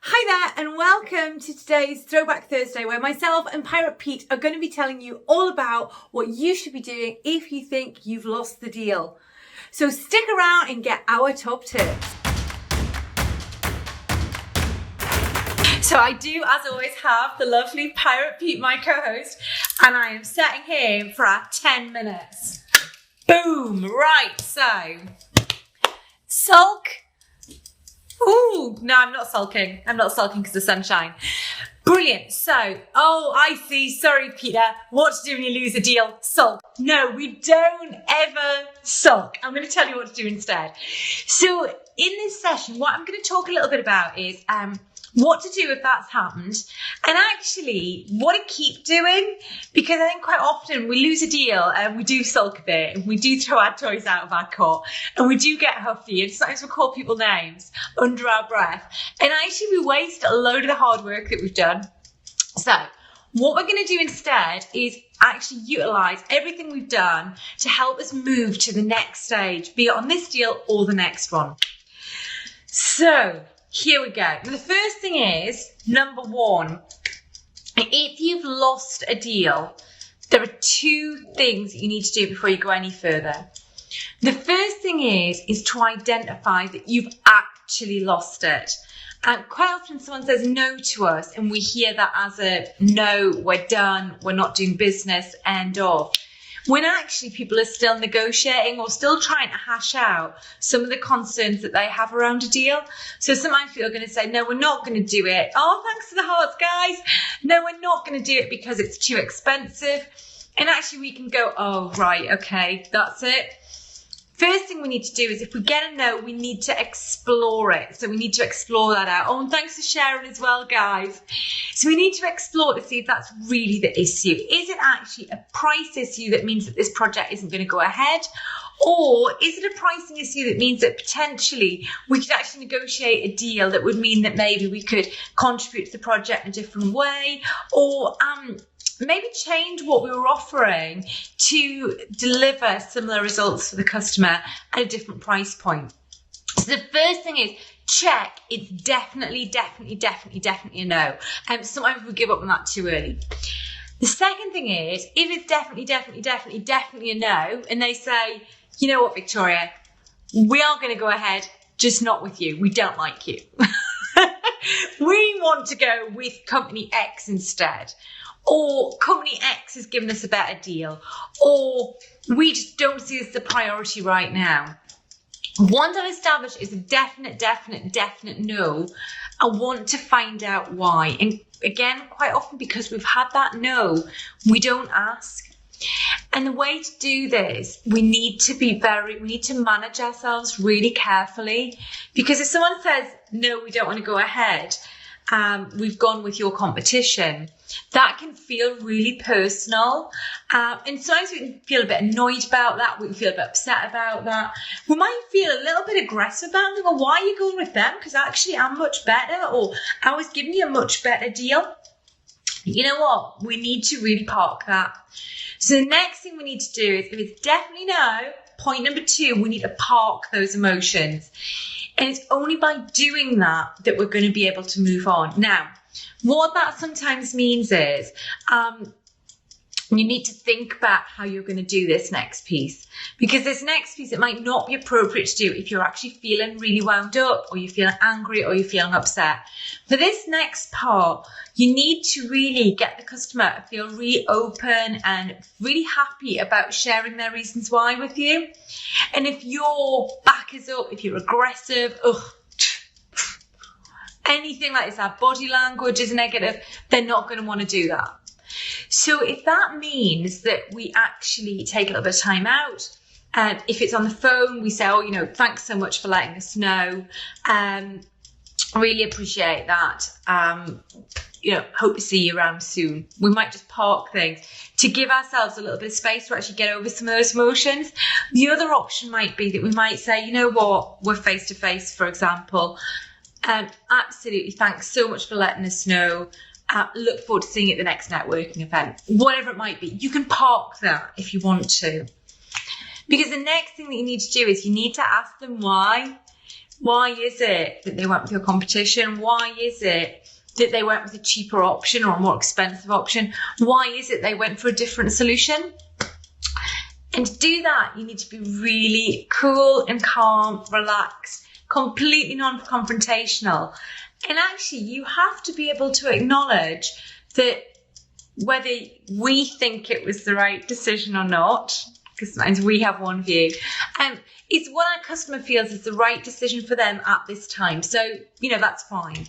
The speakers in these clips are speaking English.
Hi there and welcome to today's Throwback Thursday, where myself and Pirate Pete are going to be telling you all about what you should be doing if you think you've lost the deal. So stick around and get our top tips. So I do, as always, have the lovely Pirate Pete, my co-host, and I am setting him for our 10 minutes. Boom! Right, so sulk. Ooh, no, I'm not sulking. I'm not sulking because of the sunshine. Brilliant. So, I see. Sorry, Peter. What to do when you lose a deal? Sulk. No, we don't ever sulk. I'm going to tell you what to do instead. So, in this session, what I'm going to talk a little bit about is what to do if that's happened, and actually what to keep doing, because I think quite often we lose a deal and we do sulk a bit and we do throw our toys out of our court and we do get huffy and sometimes we call people names under our breath, and actually we waste a load of the hard work that we've done. So what we're going to do instead is actually utilise everything we've done to help us move to the next stage, be it on this deal or the next one. So here we go. The first thing is, number one, if you've lost a deal, there are two things that you need to do before you go any further. The first thing is to identify that you've actually lost it. And quite often someone says no to us and we hear that as a no, we're done, we're not doing business, end of. When actually people are still negotiating or still trying to hash out some of the concerns that they have around a deal. So sometimes people are going to say, no, we're not going to do it. Oh, thanks for the hearts, guys. No, we're not going to do it because it's too expensive. And actually we can go, oh, right, okay, that's it. First thing we need to do is, if we get a no, we need to explore it. So we need to explore that out. Oh, and thanks for sharing as well, guys. So we need to explore to see if that's really the issue. Is it actually a price issue that means that this project isn't going to go ahead? Or is it a pricing issue that means that potentially we could actually negotiate a deal that would mean that maybe we could contribute to the project in a different way? Or maybe change what we were offering to deliver similar results for the customer at a different price point. So the first thing is, check it's definitely a no. Sometimes we give up on that too early. The second thing is, if it's definitely a no, and they say, you know what, Victoria, we are going to go ahead, just not with you. We don't like you. We want to go with company X instead. Or company X has given us a better deal, or we just don't see this as a priority right now. Once I've established it's a definite no, I want to find out why. And again, quite often because we've had that no, we don't ask. And the way to do this, we need to manage ourselves really carefully, because if someone says, no, we don't want to go ahead, we've gone with your competition, that can feel really personal. And sometimes we can feel a bit annoyed about that. We can feel a bit upset about that. We might feel a little bit aggressive about it. Well, why are you going with them? Because actually I'm much better, or I was giving you a much better deal. You know what? We need to really park that. So the next thing we need to do is, if it's definitely no, point number two, we need to park those emotions. And it's only by doing that that we're going to be able to move on. Now, what that sometimes means is you need to think about how you're going to do this next piece. Because this next piece, it might not be appropriate to do if you're actually feeling really wound up, or you're feeling angry, or you're feeling upset. For this next part, you need to really get the customer to feel really open and really happy about sharing their reasons why with you. And if your back is up, if you're aggressive, anything like this, our body language is negative, they're not going to want to do that. So if that means that we actually take a little bit of time out, if it's on the phone, we say, oh, thanks so much for letting us know. Really appreciate that. Hope to see you around soon. We might just park things to give ourselves a little bit of space to actually get over some of those emotions. The other option might be that we might say, you know what, we're face to face, for example. Absolutely, thanks so much for letting us know. Look forward to seeing you at the next networking event. Whatever it might be, you can park that if you want to. Because the next thing that you need to do is you need to ask them why. Why is it that they went with your competition? Why is it that they went with a cheaper option or a more expensive option? Why is it they went for a different solution? And to do that, you need to be really cool and calm, relaxed, completely non-confrontational. And actually, you have to be able to acknowledge that whether we think it was the right decision or not, because sometimes we have one view, it's what our customer feels is the right decision for them at this time. So, that's fine.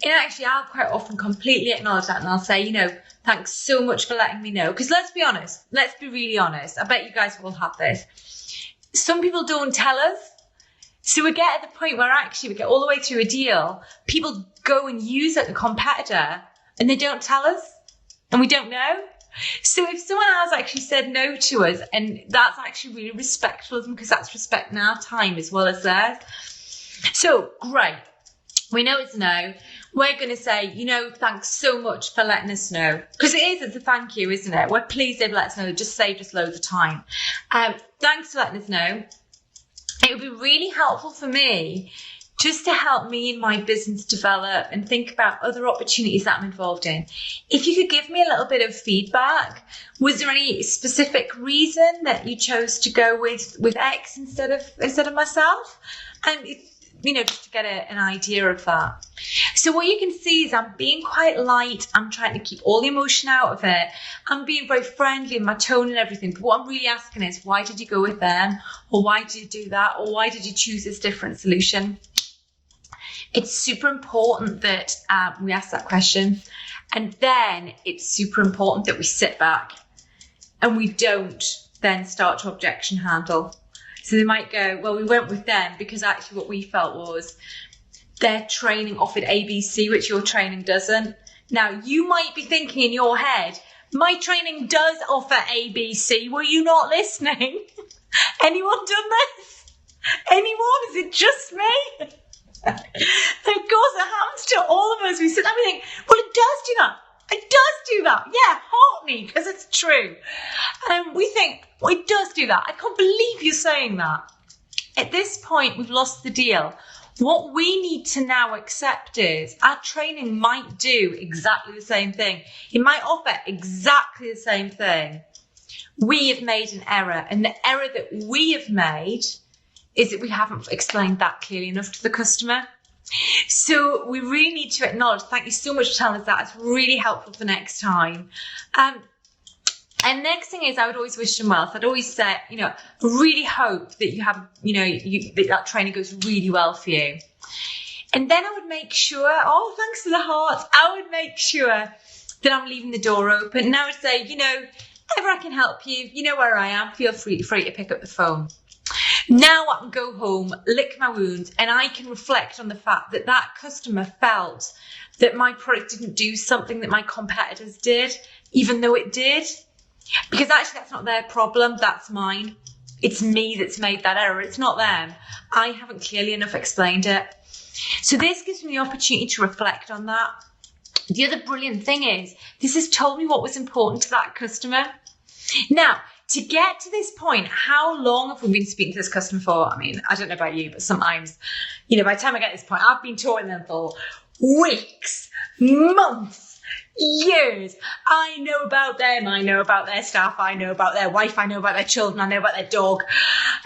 And actually, I'll quite often completely acknowledge that, and I'll say, thanks so much for letting me know. Because let's be honest, let's be really honest. I bet you guys will have this. Some people don't tell us. So we get at the point where actually we get all the way through a deal, people go and use a competitor and they don't tell us and we don't know. So if someone else actually said no to us, and that's actually really respectful of them because that's respecting our time as well as theirs. So great. We know it's no. We're going to say, thanks so much for letting us know. Because it's a thank you, isn't it? We're pleased they've let us know. They just saved us loads of time. Thanks for letting us know. It would be really helpful for me just to help me in my business develop and think about other opportunities that I'm involved in. If you could give me a little bit of feedback, was there any specific reason that you chose to go with X instead of myself? And just to get an idea of that. So what you can see is I'm being quite light. I'm trying to keep all the emotion out of it. I'm being very friendly in my tone and everything. But what I'm really asking is, why did you go with them? Or why did you do that? Or why did you choose this different solution? It's super important that we ask that question. And then it's super important that we sit back and we don't then start to objection handle. So they might go, well, we went with them because actually what we felt was their training offered ABC, which your training doesn't. Now, you might be thinking in your head, my training does offer ABC. Were you not listening? Anyone done this? Anyone? Is it just me? Of course, it happens to all of us. We sit there and we think, well, it does do that. It does do that. Yeah, heart me, because it's true. We think, well, it does do that. I can't believe you're saying that. At this point, we've lost the deal. What we need to now accept is our training might do exactly the same thing. It might offer exactly the same thing. We have made an error, and the error that we have made is that we haven't explained that clearly enough to the customer. So we really need to acknowledge, thank you so much for telling us that. It's really helpful for next time. And next thing is, I would always wish them well. So I'd always say, really hope that you have, that training goes really well for you. And then I would make sure, thanks for the heart. I would make sure that I'm leaving the door open. And I would say, ever I can help you, you know where I am. Feel free to pick up the phone. Now I can go home, lick my wounds, and I can reflect on the fact that that customer felt that my product didn't do something that my competitors did, even though it did. Because actually that's not their problem, that's mine. It's me that's made that error, it's not them. I haven't clearly enough explained it. So this gives me the opportunity to reflect on that. The other brilliant thing is, this has told me what was important to that customer. Now, to get to this point, how long have we been speaking to this customer for? I mean, I don't know about you, but sometimes, by the time I get to this point, I've been talking to them for weeks, months, years. I know about them. I know about their staff. I know about their wife. I know about their children. I know about their dog.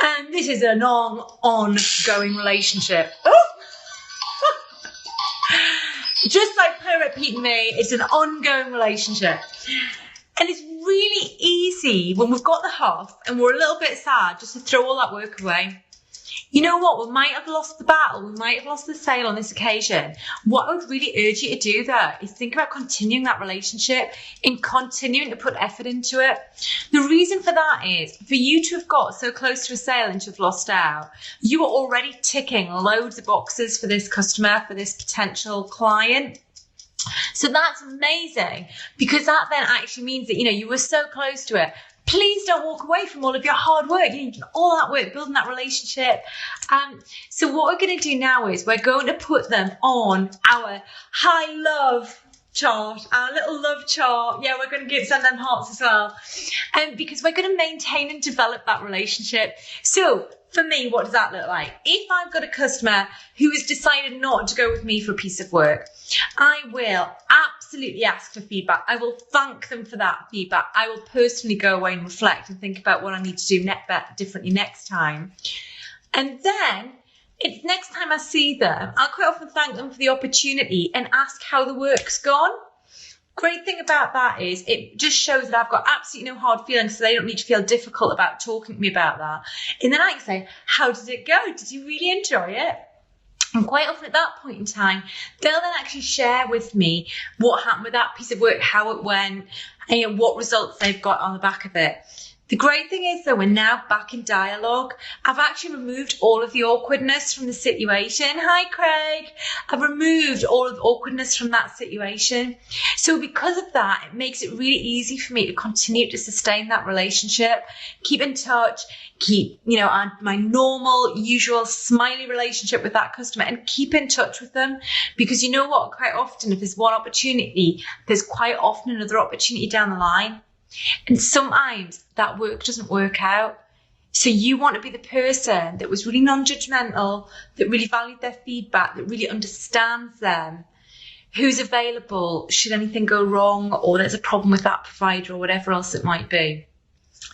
And this is an ongoing relationship. Oh! Just like Pirate Pete and me, it's an ongoing relationship. And it's really easy when we've got the huff and we're a little bit sad just to throw all that work away. You know what? We might have lost the battle. We might have lost the sale on this occasion. What I would really urge you to do there is think about continuing that relationship and continuing to put effort into it. The reason for that is for you to have got so close to a sale and to have lost out, you are already ticking loads of boxes for this customer, for this potential client. So that's amazing, because that then actually means that, you were so close to it. Please don't walk away from all of your hard work. You've done all that work, building that relationship. So what we're going to do now is we're going to put them on our high love chart, our little love chart. Yeah, we're going to send them hearts as well. Because we're going to maintain and develop that relationship. So for me, what does that look like? If I've got a customer who has decided not to go with me for a piece of work, I will absolutely ask for feedback. I will thank them for that feedback. I will personally go away and reflect and think about what I need to do differently next time. And then next time I see them, I'll quite often thank them for the opportunity and ask how the work's gone. Great thing about that is it just shows that I've got absolutely no hard feelings, so they don't need to feel difficult about talking to me about that. And then I can say, how did it go? Did you really enjoy it? And quite often at that point in time, they'll then actually share with me what happened with that piece of work, how it went, and what results they've got on the back of it. The great thing is, though, we're now back in dialogue. I've actually removed all of the awkwardness from the situation. Hi, Craig. I've removed all of the awkwardness from that situation. So because of that, it makes it really easy for me to continue to sustain that relationship, keep in touch, keep, my normal, usual smiley relationship with that customer and keep in touch with them. Because you know what? Quite often, if there's one opportunity, there's quite often another opportunity down the line. And sometimes that work doesn't work out. So you want to be the person that was really non-judgmental, that really valued their feedback, that really understands them, who's available should anything go wrong or there's a problem with that provider or whatever else it might be.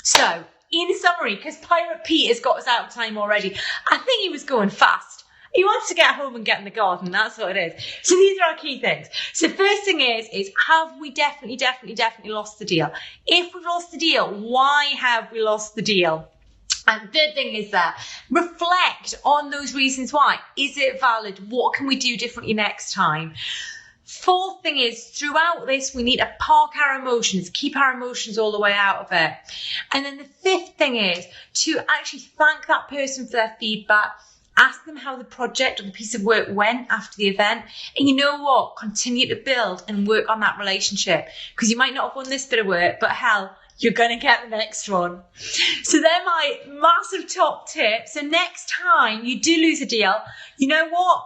So in summary, because Pirate Pete has got us out of time already, I think he was going fast. He wants to get home and get in the garden. That's what it is. So these are our key things. So first thing is have we definitely lost the deal? If we've lost the deal, why have we lost the deal? And third thing is that reflect on those reasons why. Is it valid? What can we do differently next time? Fourth thing is, throughout this, we need to park our emotions, keep our emotions all the way out of it. And then the fifth thing is to actually thank that person for their feedback. Ask them how the project or the piece of work went after the event. And you know what? Continue to build and work on that relationship. Because you might not have won this bit of work, but hell, you're going to get the next one. So they're my massive top tips. So next time you do lose a deal, you know what?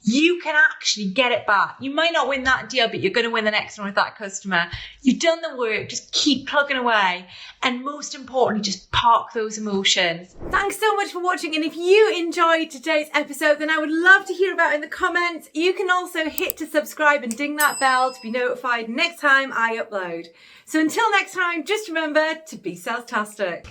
You can actually get it back. You might not win that deal, but you're going to win the next one with that customer. You've done the work. Just keep plugging away. And most importantly, just park those emotions. Thanks so much for watching. And if you enjoyed today's episode, then I would love to hear about it in the comments. You can also hit to subscribe and ding that bell to be notified next time I upload. So until next time, just remember to be sales-tastic.